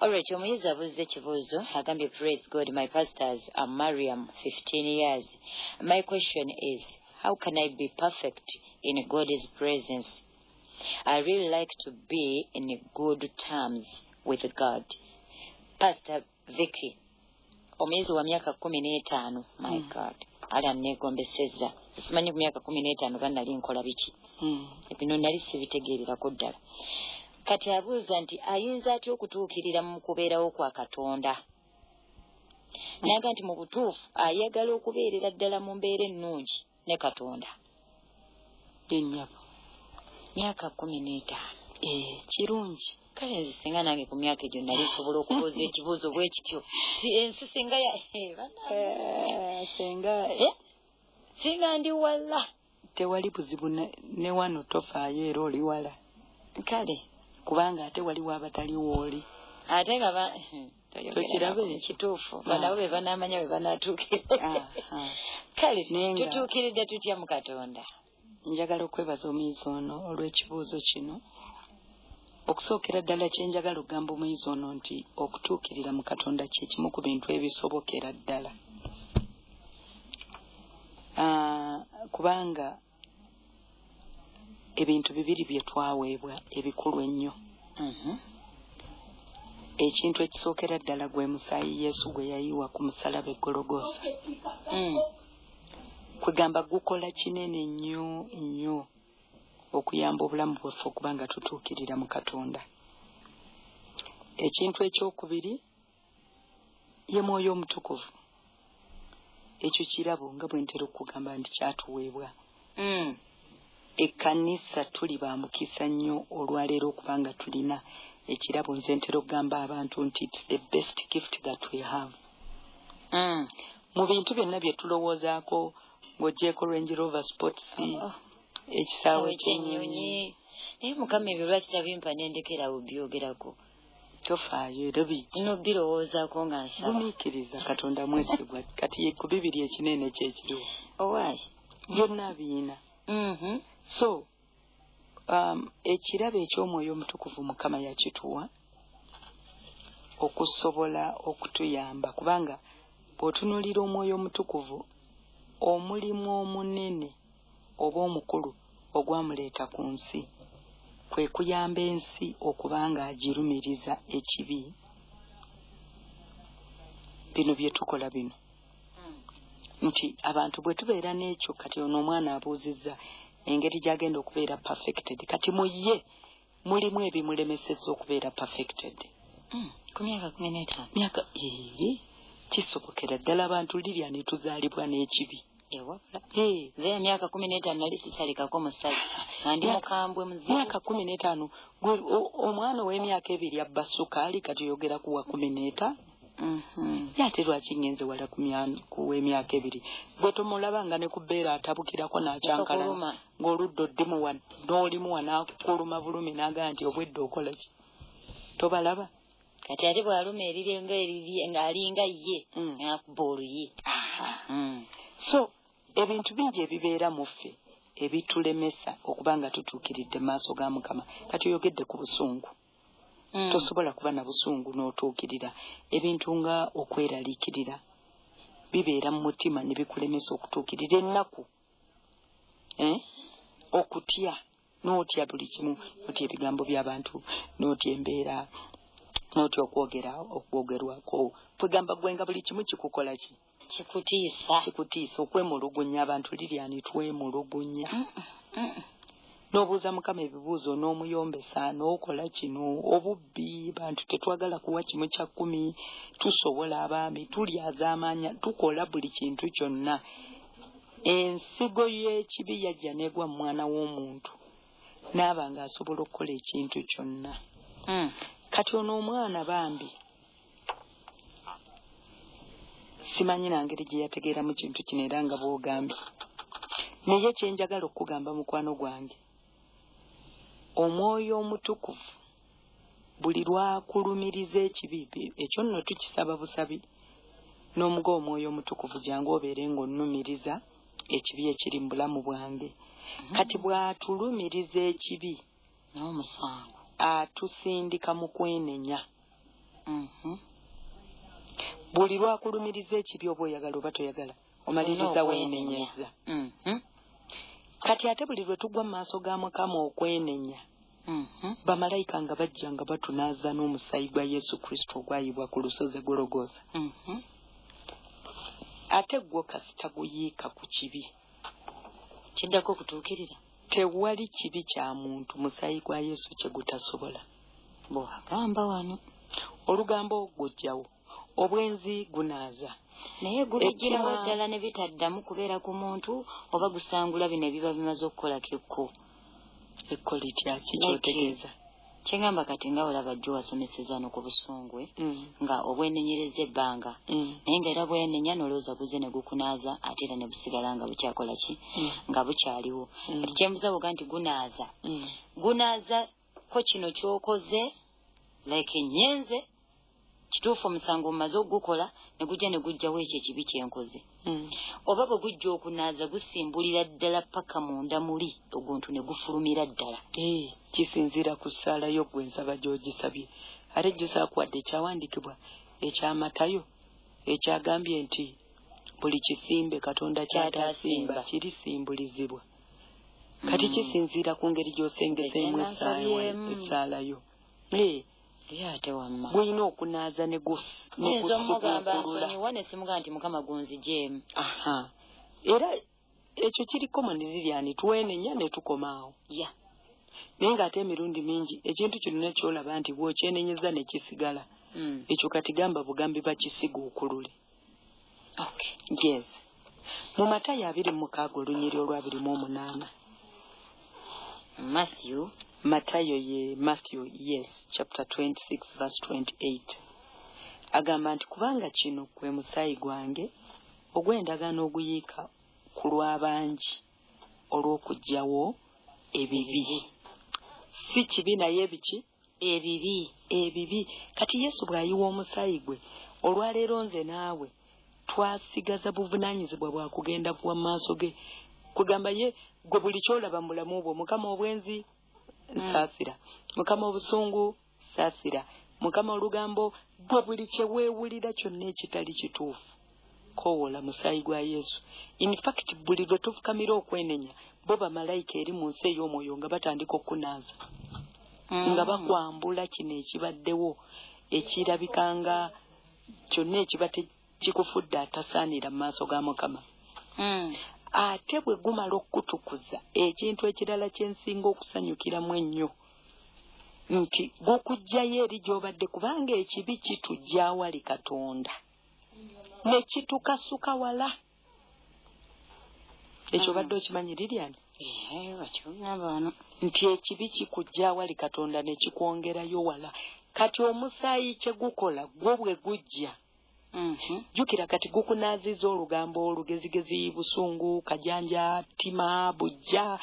Alright, omuyizi abuuza ekibuuzo agambye praise God, my pastors are Mariam 15 years. My question is, how can I be perfect in God's presence? I really like to be in good terms with God. Pastor Vicky, omuyizi wa myaka 15, my God, ala negombeseza. Simanyi ku myaka 15 banali nkola biki. Ebino nali sibitegeererako ddala. Kati abuuza nti ayinza atya okutuukirira mu kubeerawo kwa Katonda. Naga nti mu butuufu ayagala okubeerera ddala mu mbeera ennungi ne Katonda. Myaka 15. Kirungi. Kale nze singa nange ku myaka egyo nali nsobola okubuuza ekibuuzo bwe kityo. Ensi singa singa ndi wala. Tewali buzibu ne wano tofaayo era oli wala. Kale. Kubanga ate waliwo abatali wooli. Ate nga tokirabe ekituufu banaabo be banaamanya bwe banaatuukira. Kale tutuukiridde tutya mu Katonda? Njagala okwebaza omuyizi ono olw'ekibuuzo kino. Okusookera ddala kye njagala okugamba omuyizi ono nti okutuukirira mu Katonda kye kimu ku bintu ebisobokera ddala. Kubanga ebintu bibiri bye twaweebwa ebikulu ennyo. Ekintu ekisookera ddala gwe musaayi Yesu gwe yayiwa ku musalaba Gologoosa. Kwegamba gukola kinene nnyo okuyamba obulamu bwaffe okubanga tutuukirira mu Katonda. Ekintu ekyokubiri ye Mwoyo Omutukuvu. Ekyo kirabo nga bwe ntera okugamba nti kyatuweebwa. Ekkanisa tuli ba mukisa nnyo olwaleero okubanga tulina ekirabo. Nze ntera okugamba abantu nti it's the best gift that we have. Mu bintu byonna bye tulowoozaako ng'oggyeko Range Rover Sports, ekisaawe ky'ennyonyi. Naye Mukama ebyo lwaki tabimpa n'endekera obyogerako? Tofaayo era nobirowoozaako nga nsaba. Gumiikiriza Katonda mwesigwa. Kati ku bibiri ekinene kyekiriwo. Owaayi. Byonna biina. So, ekirabo eky'Omwoyo Omutukuvu Mukama yakituwa okusobola okutuyamba kubanga bw'otunuulira Omwoyo Omutukuvu omulimu omunene oba omukulu ogwamuleeta ku nsi kwe kuyamba ensi okubanga agirumiriza ekibi. Bino bye tukola bino. Nti abantu bwe tubeera n'ekyo kati ono omwana abuuzizza engeri gy'agenda okubeera perfected. Kati mu ye mulimu ebimulemesezza okubeera perfected. Ku myaka 15. Myaka kisobokera ddala abantu lirya ne tuzaalibwa n'ekibi. Ve myaka 15 nali sisalikako musajja. Andi mukambwe muzibu. Myaka 15 omwana w'emyaka 2 abba sukaali kati yogera kuwa 15. Yate lwaki ngenze wala ku w'emyaka 2 bwe tumulaba nga ne kubeera atabukirako n'akyankala ng'oludda oddimuwa n'olimuwa n'akuluma bulumi n'agamba nti obwedde okola ki? Tobalaba? Kati ate bw'aluma erirenga ng'alinga ye n'akuba oluyi. So ebintu bingi ebibeera mu ffe ebitulemesa okuba nga tutuukiridde mu maaso ga Mukama. Kati oyogedde ku busungu. Tosobola kuba na busungu n'otuukirira. Ebintu nga okweraliikirira bibeera mu mutima ne bikulemesa okutuukirira. Ennaku okutya n'otya buli kimu, n'otya ebigambo by'abantu, n'otya embeera, n'otya okwogerwako. Kwegamba gwenga buli kimu kikukola ki? Kikutiisa okwemulugunya. Abantu liryani twemulugunya. N'obuuza Mukama ebibuuzo n'omuyombesa n'okola kino. Obubbi bantu tetwagala kuwa kimu kya 10. Tusobola abaami tulyazaamanya tukola buli kintu kyonna. Ensigo y'ekibi yajja n'egwa mu mwana w'omuntu n'aba nga asobola okukola ekintu kyonna. Kati ono omwana bambi simanyi nangeri gye yategeera mu kintu kino era nga bw'ogambye. Naye kye njagala okugamba mukwano gwange, Omwoyo Omutukuvu buli lwakulumiriza ekibi ekyo nno tukisaba busabi n'omuga Omwoyo Omutukuvu jangu obeere ng'onnumiriza ekibi ekiri mu bulamu bwange. Kati bw'atulumiriza ekibi n'omusango atusindika mu kwenenya. buli lwakulumiriza ekibi oba oyagala oba toyagala omaliriza weenenyeza. Kati ate buli lwe tugwa mu maaso ga Mukama okwenenya, bamalayika nga bajja nga batunaaza n'omusaayi gwa Yesu Kristo ogwayibwa ku lusozi Gologoosa. Ate gwo kasita guyiika ku kibi kiddako okutuukirira. Tewali kibi kya muntu musaayi gwa Yesu kye gutasobola. Bw'agamba wano olugambo gujjawo, obwenzi gunaaza. Naye gulejjerawo ddala ne bitaddamu kubeera ku muntu oba gusangula bino ebiba bimaze okukola kekko. Ekko litya kikyotegeeza. Kyengamba kati nga olaba jjo wasomeseza no ku busungwe nga obwenenyereza ebbanga naye nga era bwenenya n'olowooza guze ne gukunaaza ate era ne busigala nga bukyakola ki nga bukyaliwo. Kati kyembuza bwoga nti gunaaza ko kino ky'okoze like enyenze kituufu omusango omumaze okugukola ne gujja ne gujjawo ekyo ekibi kyenkoze. Oba bwe gujja okunaaza gusimbulira ddala paka munda muli oguntu ne gufulumira ddala. Kisinziira ku ssaala yo gwe nsaba gy'ogisabye. Ate gisaakuwadde ekyawandiikibwa ekya Matayo ekyagambye nti buli kisimbe Katonda ky'atasimba kirisimbulizibwa. Kati kisinziira ku ngeri gy'osengeseemu essaala yo. Bw'olina okunaaza ne gusuubulula ne simuga nti Mukama gunzijeemu. Era ekyo kiriko Lilian, twenenya ne tukomaawo. Naye ng'ate emirundi mingi ekintu kirina kyolaba nti bw'okyenenyeza ne kisigala ekyo kati gamba bugambi bakisiga okulule. Yes. Mu Matayo 26 olunyiri olw'abirimu 8. Matthew, yes, chapter 26 verse 28. Agamba nti kubanga kino kwe musaayi gwange ogw'endagaano oguyiika ku lw'abangi olw'okugyawo ebibi. Si kibi naye biki? Ebibi. Kati Yesu bw'ayiwa omusaayi gwe olwaleero nze naawe twasigaza buvunaanyizibwa bwa kugenda kuwa maaso ge. Kugamba ye gwe buli kyolaba mulamu bwo, Mukama obwenzi saasira, Mukama obusungu saasira, Mukama olugambo, gwe buli kye weewulira kyonna ekitali kituufu koowola musaayi gwa Yesu. In fact buli lwe tufukamira okwenenya bo bamalayika eri mu nsi ey'omwoyo nga batandika okunaaza nga bakwambula kino ekibaddewo ekirabikanga kyonna ekiba kikufudde atasaanira mu maaso ga Mukama. Ate bwe gumala okutukuza ekintu ekirala kyensinga okusanyukiramu ennyo nti gukujjayo eri gy'obadde kubanga ekibi kitujja awali Katonda ne kitukasuka wala. Ekyo badde okimanyi Lilian? Nti ekibi kikujja awali Katonda ne kikwongerayo wala. Kati omusaayi kye gukola gwo bwe gujja. Jukira kati gukunaaziza olugambo olugezigezi, busungu, kajanja, tima, bujja,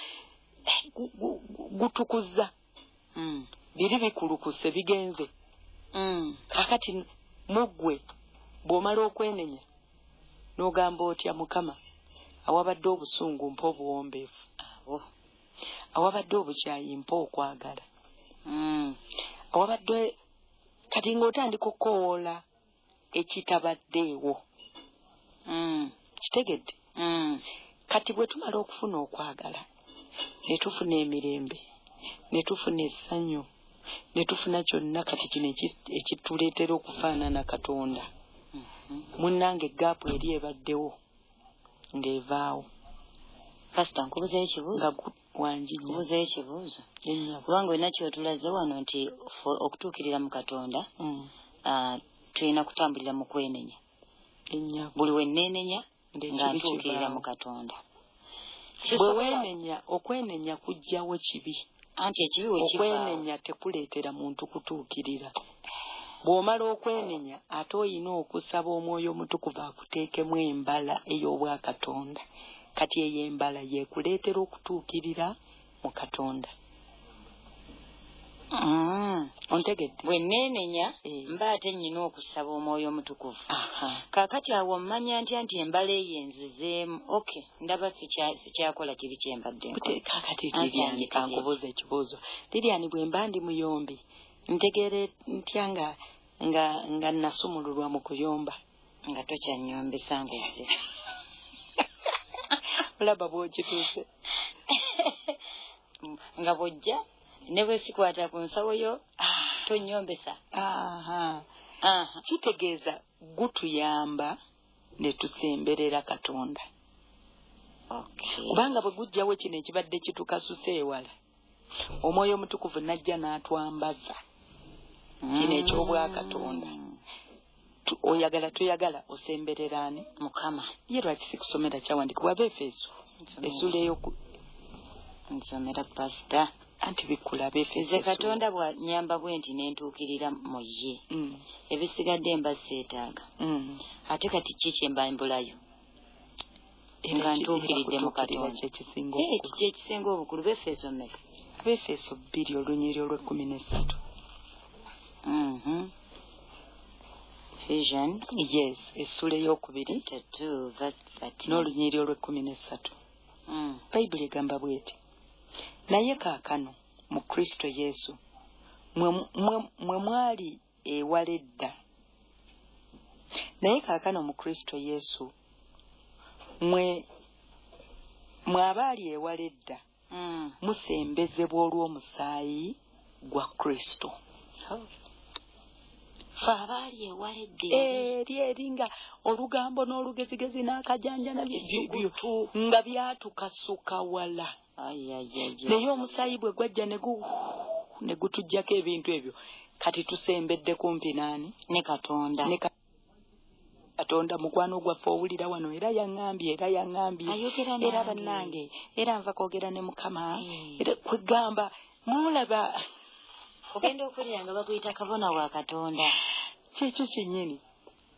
gutukuza. Biri bikulukuse bigenze. Kakati mugwe bw'omala okwenenya n'ogamba otya Mukama awabadde obusungu mpa obuwombeefu, awabadde obukyayi mpa okwagala, awabadde kati ng'otandika okukoowoola ekitabaddeewo. Kitegedde? Kati bwe tumala okufuna okwagala ne tufuna emirembe ne tufuna essanyu ne tufuna kyonna kati kino ekituleetera okufaanana Katonda, munnange egaapu eri ebaddewo ng'evaawo. Pastor, nkubuzeeyo ekibuuzo. Nkubuzeeyo ekibuuzo. Kubanga olina kyotulaze wano nti okutuukirira mu Katonda tulina kutambulira mu kwenenya. Buli wenneenenya nga ntuukirira mu Katonda. Bwe weenenya, okwenenya kujjawo kibi. Anti ekibi we kivaawo. Okwenenya tekuleetera muntu kutuukirira. Bw'omala okwenenya ate olina okusaba Omwoyo Omutukuvu akuteekemu embala ey'obwa Katonda. Kati eyo embala yeekuleetera okutuukirira mu Katonda. Ontegedde? Bwe neenenya mba ate nnyina okusaba Omwoyo Omutukuvu. Kaakati awo mmanya ntya nti embala eyo enzizeemu. Okay, ndaba sikyakola kibi kye mbadde nkola. Kaakati Lilian, kankubuuza ekibuuzo. Lilian, bwe mba ndi muyombi ntegeere ntya nga nga nasumululwa mu kuyomba nga tokyanyombesa nguzi olaba bwokituuse nga bwojja ne bwe sikwata ku nsawo yo tonyombesa. Kitegeeza gutuyamba ne tusemberera Katonda. Kubanga bwe gujjawo kino ekibadde kitukasusa ewala, Omwoyo Omutukuvu najja n'atwambaza kino eky'obwa Katonda. Oyagala toyagala osemberera ani? Mukama. Ye lwaki sikusomera kyawandikibwa Abefeso essula eyoku nsomera pasita anti bikula Abefeso. Nze Katonda bw'anyamba bwe nti ne ntuukirira mu ye ebisigadde mba seetaaga. Ate kati ki kye mba mbulayo nga ntuukiridde mu Katonda? Kiki ekisinga obukulu? Befeso mmeka? Abefeso 2:13. Vision. Yes, essula ey'okubiri n'olunyiriri olw'13. Bayibuli egamba bw'eti, naye kaakano mu Kristo Yesu mwe mwali ewala edda. Naye kaakano mu Kristo Yesu mwe abaali ewala edda musembezebwa olw'omusaayi gwa Kristo. Abaali ewala edda eri nga olugambo n'olugezigezi n'akajanja nabyo nga byatukasuka wala. Naye omusaayi bwe gwajja ne gutujjako ebintu ebyo, kati tusembedde kumpi n'ani? Ne Katonda. Katonda mukwano gwaffe owulira wano era yaŋŋambye era bannange era nva kwogera ne Mukama kwegamba mulaba ogenda okulira nga bakuyita kabona wa Katonda. Kyekyo kyennyini.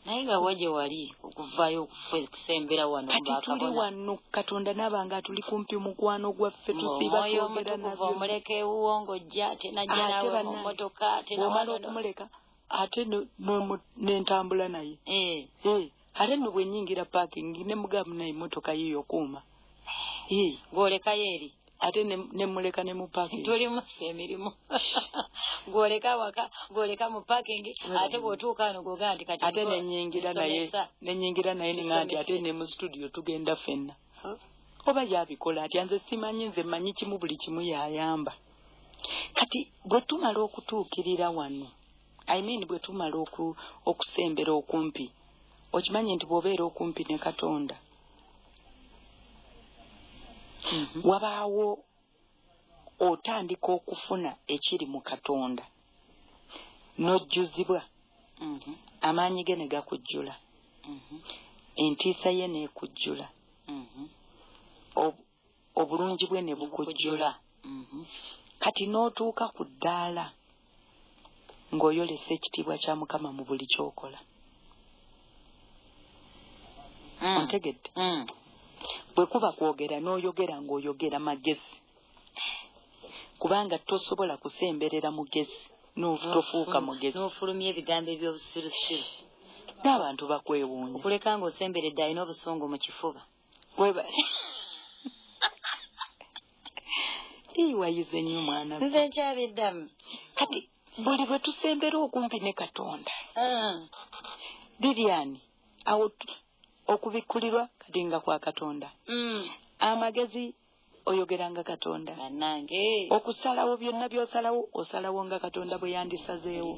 Naye nga waje wali okuvaayo okusembera wano bakabona. Kati tuli wano Katonda n'abanga atuli kumpi mukwano gwaffe tusiba kwogera nabyo. Omuleke uwongojja tenajja nawe mu mmotoka tenawala okumuleka ate n'entambula naye. Ate nno bwe nnyingira parking ne mugamu naye emmotoka yiyo kuuma. Gw'olekayo eri. Ate ne muleka ne mu parking. Tulimu emirimu. Gw'oleka waka, gw'oleka mu parking, ate bw'otuuka wano gw'ogaa nti kati. Ate ne nnyingira naye nti ate ne mu studio tugenda ffenna. Oba yabikola atya? Nze simanyi, nze mmanyi kimu buli kimu yayamba. Kati bwe tumala okutuukirira wano, bwe tumala okusembera okumpi, okimanyi nti bw'obeera okumpi ne Katonda wabaawo otandika okufuna ekiri mu Katonda n'ojjuzibwa, amaanyi ge ne gakujjula, entiisa ye n'ekujjula, obulungi bwe ne bukujjula. Kati n'otuuka ku ddaala ng'oyolesa ekitiibwa kya Mukama mu buli ky'okola. Ontegedde? Bwe kuba kwogera n'oyogera ng'oyogera magezi, kubanga tosobola kusemberera mugezi n'otofuuka mugezi. N'ofulumya ebigambo eby'obusirusiru. N'abantu bakwewuunya. Okuleka ng'osemberedde alina obusungu mu kifuba. Wayize nnyo mwana. Nze nkyabiddamu. Kati buli bwe tusembera okumpi ne Katonda. Liliani, awo okubikkulirwa kati nga kwa Katonda. Amagezi oyogeranga Katonda. Bannange. Okusalawo byonna by'osalawo osalawo nga Katonda bwe yandisazeewo.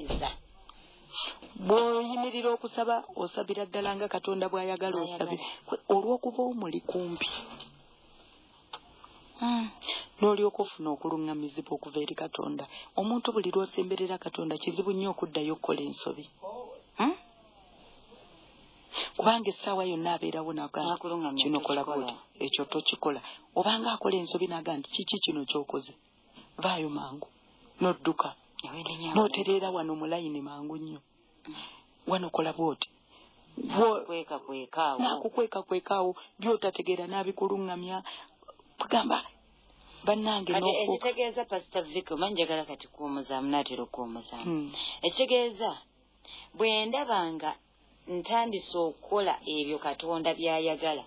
Bw'oyimirira okusaba osabira ddala nga Katonda bw'ayagala osabe. Olw'okuba omuli kumpi. N'olyoka ofuna okuluŋŋamizibwa okuva eri Katonda. Omuntu buli lw'osemberera Katonda kizibu nnyo okuddayo okukola ensobi. Kubanga essaawa yonna abeerawo n'agamba kino kola bwoti, ekyo tokikola. Obanga akola ensobi n'agamba nti kiki kino ky'okoze, vaayo mangu n'odduka n'otereera wano mu layini mangu nnyo. Wano kola bwoti. N'akukwekaawo by'otategeera n'abikuluŋŋamya. Kugamba bannange n'okwo. Ekitegeeza Pastor Vicky, omanyi njagala kati kuwumuzaamu n'atera okuwumuzaamu. Ekitegeeza bwe ndabanga ntandise okukola ebyo Katonda by'ayagala,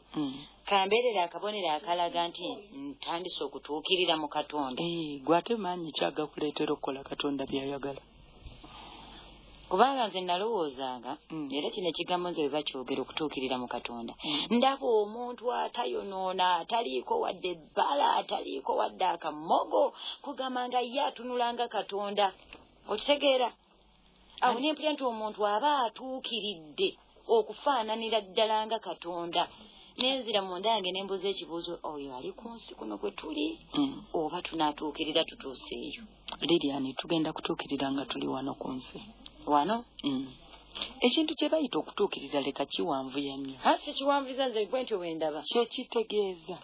kambeerera akabonero akalaga nti ntandise okutuukirira mu Katonda. Gwate maanyi kyagakuleetera okukola Katonda by'ayagala. kubanga nze nalowoozanga era kino ekigambo nze bwe bakyogera okutuukirira mu Katonda ndaba omuntu atayonoona ataliiko wadde ebbala ataliiko wadde akamogo kugamba nga ye atunulanga Katonda okitegeera awo nempulya nti omuntu aba atuukiridde okufaananira ddala nga Katonda nenzira munda yange nembuuza ekibuuzo oyo ali ku nsi kuno kwe tuli oba tunaatuukirira tutuuseeyo Lilian tugenda kutuukirira nga tuli wano ku nsi wano ekintu kye bayita okutuukirira leka kiwanvuya nnyo si kiwanvuza nze bwe ntyo bwe ndaba kyekitegeeza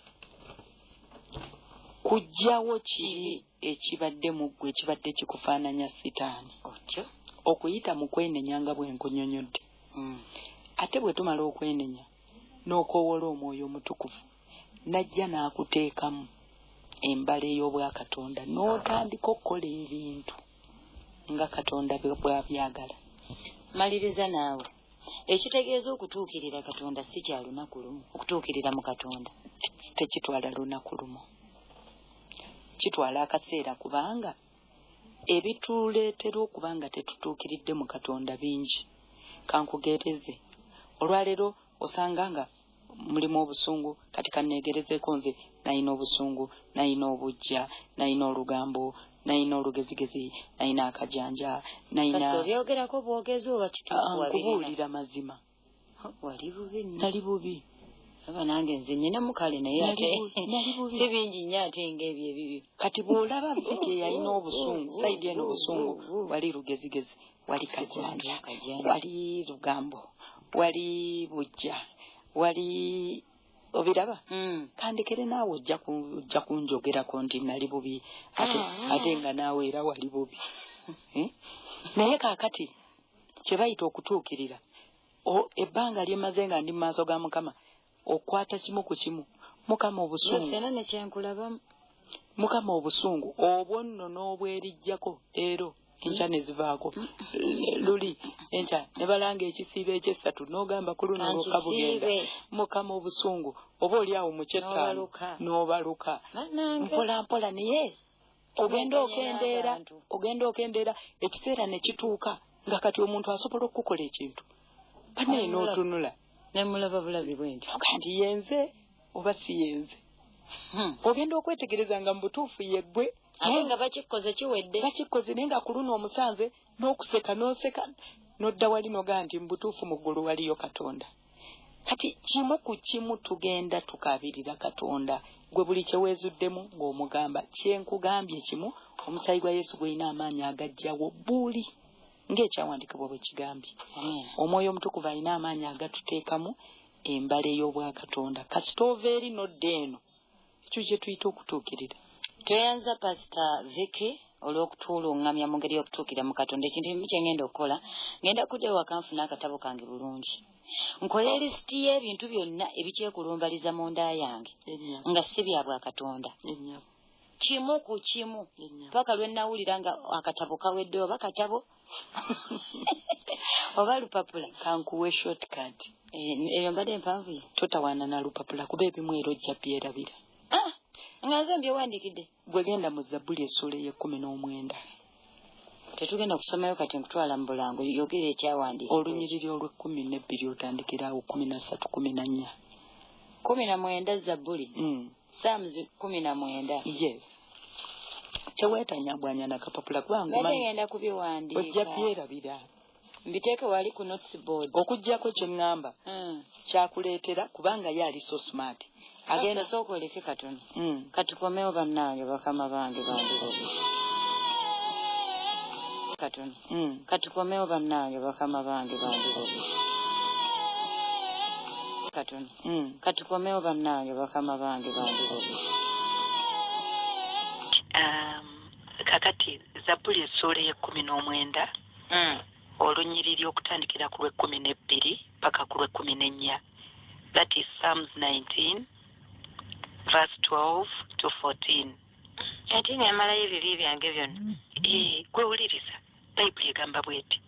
kujjawo kiri ekibadde mu ggwe ekibadde kikufaananya sitaani otyo okuyita mu kwenenya nga bwe nkunyonyodde ate bwe tumala okwenenya n'okoowola omwoyo omutukuvu najja n'akuteekamu embala ey'obwakatonda n'otandika okukola ebintu nga Katonda bw'abyagala. Maliriza naawe ekitegeeza okutuukirira Katonda si kya lunaku lumu okutuukirira mu Katonda tekitwala lunaku lumu kitwala akaseera kubanga ebituleetera okubanga tetutuukiridde mu Katonda bingi kankugeereze olwaleero osanga nga mulimu obusungu kati kanneegerezeeko nze nayina obusungu nayina obujja nayina olugambo nayina olugezigezi nayina akajanja nayina obyogerako bwogezi oba kubuulira mazima wali bubi nali bubi aba nange nze nyina mukale naye ate si bingi nnyo ate ng'ebyo ebibi kati bw'olaba viki yalina obusungu sayidi eno obusungu wali lugezigezi wali kajanja wali lugambo wali bujja wali obiraba kandekere naawe ojja kunjogerako nti nali bubi ate nga naawe era wali bubi naye kaakati kye bayita okutuukirira ebbanga lyemaze nga ndi mu maaso ga Mukama okwata kimu ku kimu Mukama obusungu Mukama obusungu obwo nno n'obwerijjako leero enkya ne zivaako luli enkya ne balanga ekisiibo ekyessatu n'ogamba ku luno lwokka bugenda Mukama obusungu oba oli awo mu ky'ettaano n'obaluka mpola mpola naye ogenda okendeera ekiseera ne kituuka nga kati omuntu asobola okukola ekintu banaye n'otunula nemulaba bulabi bwenti kandi yenze oba si yenze ogenda okwetegereza nga mu butuufu yeggwe ate nga bakikoze kiwedde bakikoze naye nga ku luno omusanze n'okuseka n'oseka n'odda wali nogaa nti mu butuufu mu ggulu waliyo Katonda kati kimu ku kimu tugenda tukaabirira Katonda gwe buli kye weezuddemu ng'omugamba kyenkugambye kimu omusaayi gwa Yesu gw'olina amaanyi agajjawo buli ng'ekyawandiikibwa bwe kigambye omwoyo omutukuvu alina amaanyi agatuteekamu embala ey'obwakatonda kasita ova eri n'odda eno ekyo kye tuyita okutuukirira tweyanza Pastor Vicky olw'okutuluŋŋamya mu ngeri y'okutuukira mu Katonda ekintu ekimu kye ngenda okukola ngenda kudda ewaka nfuna akatabo kange bulungi nkola lisiti y'ebintu byonna ebikyekulumbaliza mu nda yange nga si bya bwakatonda kimu ku kimu paka lwe nawulira nga akatabo kawedde oba katabo oba lupapula kankuwe shortcut eyo mbadde empanvu ye totawaana na lupapula kuba ebimu era ojja byerabira nga nze mbyewandiikidde bwe genda mu Zabbuli essula ey'e19 tetugenda kusomayo kati nkutwala mu bulango yogera ekyawandiikibwa olunyiriri olw'12 otandikira awo 13 14 19 Zabbuli Psalms 19 yes teweetanyagwanya na kapapula kubanga ngenda kubiwandiika ojja byerabira mbiteeke wali ku notes board okujjako kye ŋŋamba kyakuleetera kubanga ye ali so smart agenda sooka oleke katono katukomewo bannange bakama bange bandirobi katono katukomewo bannange bakama bange bandirobi katono katukomewo bannange bakama bange bandirobi kakati Zabbuli essula ey'e19 olunyiriri okutandikira ku lw'12 paka ku lw'14 that is Psalms 19 verse 12 to 14 ate nyamalayo ebibi byange byonna gwewuliriza bayibuli egamba bweti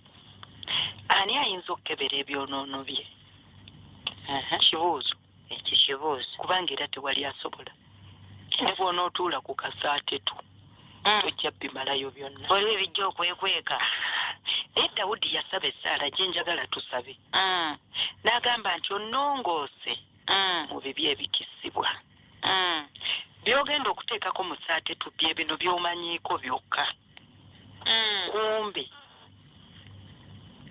ani ayinza okukebera ebyonoono bye kibuuzo ekyo kibuuzo kubanga era tewali asobola ne bw'onootuula ku kasaatetu tojja bimalayo byonna waliwo ebijja okwekweka Dawudi yasaba Sara gyenjagala tusabe n'agamba nti onnongoose mu bibi ebikisibwa byogenda okuteekako mu ssaate tubbye bino by'omanyiiko byokka kumbi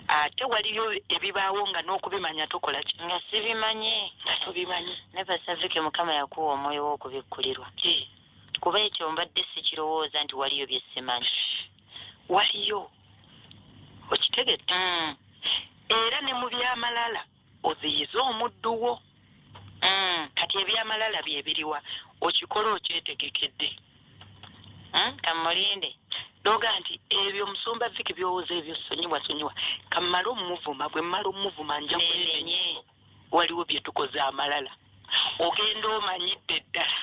ate waliyo ebibaawo nga n'okubimanya tokola ki nga sibimanyi nga tobimanyi ne Pasifiki Mukama yakuwa omwoyo w'okubikkulirwa kuba ekyo mbadde sikirowooza nti waliyo bye simanyi waliyo okitegedde era ne mu byamalala oziyize omuddu wo kati ebyamalala bye biriwa okikola okyetegekedde kamulinde noga nti ebyo musumba Viki byowooza ebyo sonyiwa kamala omuvuma bwe mmala omuvuma nja kwenenye waliwo bye tukoze amalala ogenda omanyidde ddala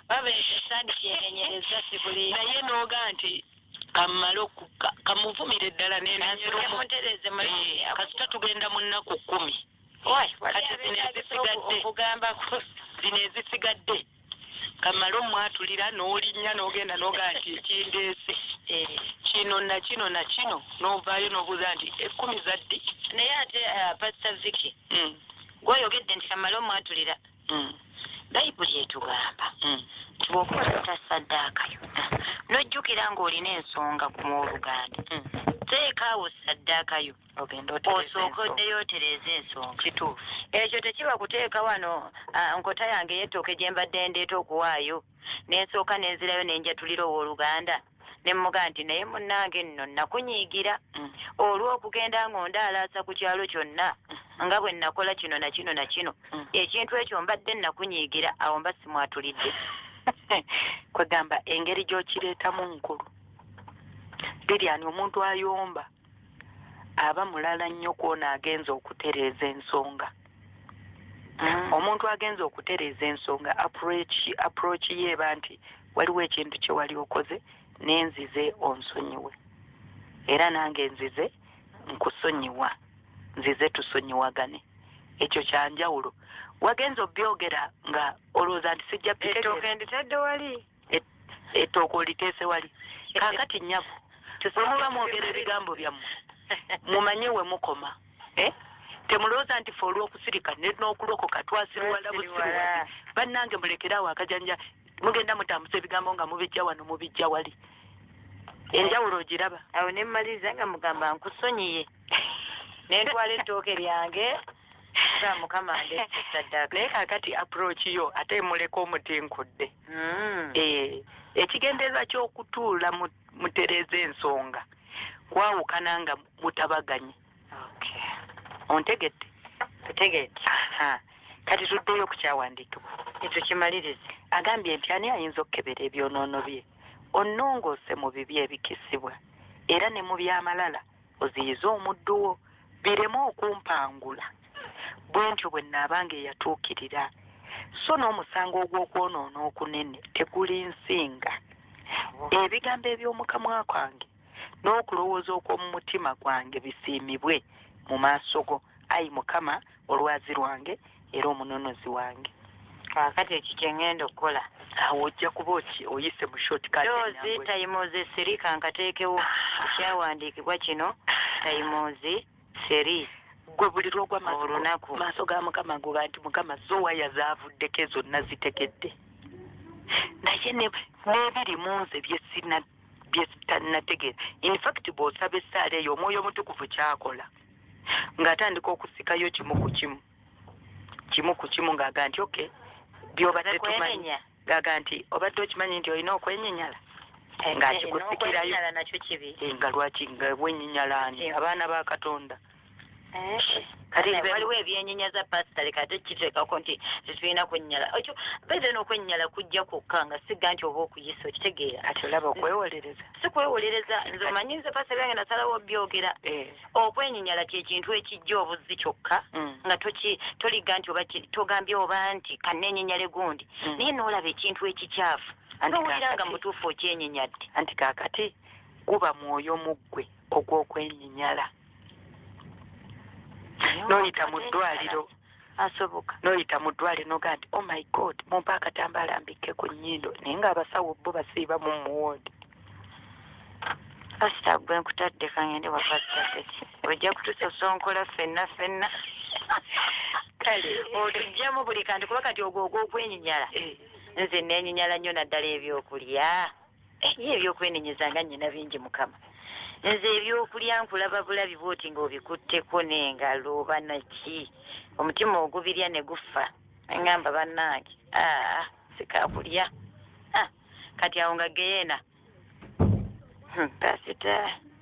babesandikyerenyereza sibuli naye noga nti kamala kamuvumire ddala nenamutereze kasita tugenda mu nnaku 10 okugambako zino ezisigadde kamala omwatulira n'olinnya n'ogenda n'oga nti ekindeese kino na kino n'ovaayo n'obuuza nti 10 zaddi naye ate Pastor Viki gw'oyogedde nti kamala omwatulira bayibuli etugamba bw'okuba saddaaka yonna n'ojjukira ng'olina ensonga ku Oluganda teekaawo saddaaka yo osooka oddeyo otereeza ensonga ekyo tekiba kuteeka wano nkota yange y'ettooke gye mbadde ndeeta okuwaayo n'ensooka n'enzirayo n'enjatulira Owooluganda ne mmuga nti naye munnange nno nakunyiigira olw'okugenda ng'ondaalaasa ku kyalo kyonna nga bwe nakola kino na kino ekintu ekyo mbadde nakunyiigira awo mba simwatulidde kwegamba engeri gy'okireetamu nkulu Lilian omuntu ayomba aba mulala nnyo kwona agenza okutereeza ensonga omuntu agenza okutereeza ensonga approach yeeba nti waliwo ekintu kye wali okoze n'enzize onsonyiwe era nange nzize nkusonyiwa nzize tusonyiwagane ekyo kyanjawulo wagenza obyogera nga olowooza nti sijja pitedde wali ettooka oliteese wali kaakati nnyabo muba mwogera ebigambo byammwe mumanye we mukoma temulowooza nti fe olw'okusirika n'okulokoka twasirwala busirwa bannange mulekeraawo akajanja mugenda mutambuza ebigambo nga mubijja wano mubijja wali enjawulo ogiraba awo ne mmaliriza nga mugamba nkusonyiye nentwala ettooke lyange nga Mukama ndeese saddaaka naye kaakati approach yo ate muleka omutinkudde ekigendererwa ky'okutuula mutereeza ensonga kwawukana nga mutabaganye ontegedde tutegedde kati tuddeyo ku kyawandiikibwa etukimalirize agambye nti ani ayinza okukebera ebyonoono bye onnongoose mu bibi ebikisibwa era ne mu byamalala oziyize omuddu wo bireme okumpangula bwe ntyo bwe nnaabanga eyatuukirira so n'omusango ogw'okwonoona okunene teguli nsinga ebigambo eby'omu kamwa kwange n'okulowooza okw'omu mutima gwange bisiimibwe mu maaso go ayi Mukama olwazi lwange era omunonozi wange kaakati ekyo kye ŋŋenda okukola awo ojja kuba oyise mu shortcut doozi tayimuuzi seri kankateekewo kyawandiikibwa kino tayimuuzi seri gwe buli lwogwa olunaku maaso ga Mukama goga nti Mukama zowaya zaavuddeko zonna zitegedde naye n'ebiri mu nze bye sitannategeera in fact bw'osaba essaala eyo omwoyo omutukuvu kyakola ng'atandika okusikayo kimu ku kimu ng'aga nti okay by'obadde tumanyi ng'aga nti obadde okimanyi nti olina okwenyinyala ng'akikusikirayo nakyo kibi nga lwaki nga bwenyinyalaani abaana ba Katonda kati waliwo ebyennyinyaza pasitale kate kiteekako nti tetulina kwennyala ekyo beze n'okwennyala kujja kwokka nga sigga nti oba okuyisa okitegeera ati olaba okwewolereza si kwewolereza nze omanyi nze pasitale yange nasalawo byogera okwenyinyala kyekintu ekijja obuzzi kyokka nga toliga nti oba togambye oba nti kannenyinyale gundi naye n'olaba ekintu ekikyafu nowulira nga mutuufu okyenyinyadde anti kaakati guba mwoyo muggwe ogw'okwenyinyala noyita mu ddwaliro asoboka noyita mu ddwaliro noga nti oh my god mumpa akatambaala mbike ku nnyindo naye ng'abasawo bo basiiba mu muwoodi pasita gwe nkutadde kangende wa pasita teki ojja kutusosonkola ffenna kale ojjamu buli kantu kuba kati ogwo ogw'okwenyinyala nze neenyinyala nnyo naddala ebyokulya ebyokwenenyeza nga nnyina bingi mukama nze ebyokulya nkulaba bulabi bwoti ng'obikutteko n'engalo oba naki omutima ogubirya ne gufa ngamba bannange sikakulya kati awo nga geyeena pasita